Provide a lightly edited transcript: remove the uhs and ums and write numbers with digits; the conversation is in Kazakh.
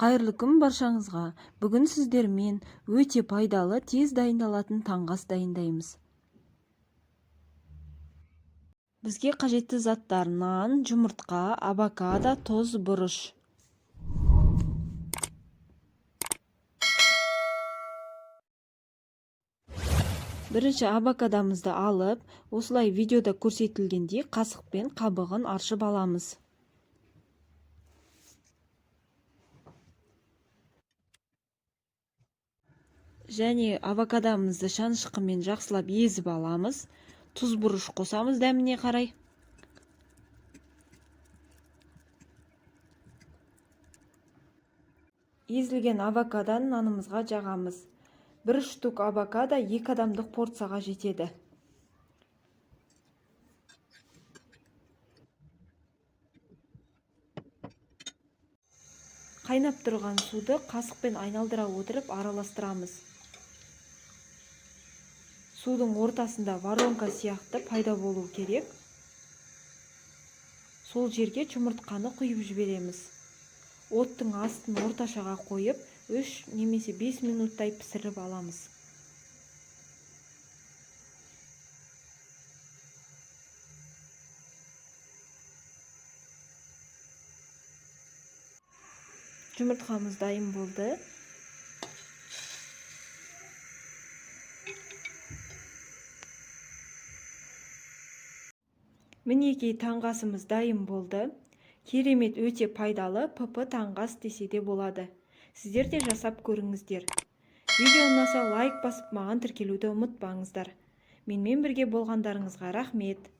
Қайырлы күн баршаңызға. Бүгін сіздермен өте пайдалы, тез дайындалатын таңғы ас дайындаймыз. Бізге қажетті заттар: нан, жұмыртқа, авокадо, тұз, бұрыш. Бірінші авокадомызды алып, осылай видеода көрсетілгендей қасықпен қабығын аршып аламыз. Және авокадомызды шанышқымен жақсылап езіп аламыз. Тұз, бұрыш қосамыз дәміне қарай. Езілген авокадоны нанымызға жағамыз. 1 штук авокадо 2 адамдық порцияға жетеді. Қайнап тұрған суды қасықпен айналдыра отырып араластырамыз. Судың ортасында воронка сияқты пайда болу керек. Сол жерге жұмыртқаны құйып жібереміз. Оттың астын орташаға қойып, 3 немесе 5 минуттай пісіріп аламыз. Жұмыртқамыз дайын болды. Мінекей таңғы асымыз дайын болды. Керемет, өте пайдалы ПП таңғы ас десе де болады. Сіздер де жасап көріңіздер. Видео ұнаса лайк басып маған тіркелуді ұмытпаңыздар. Менімен бірге болғандарыңызға рахмет.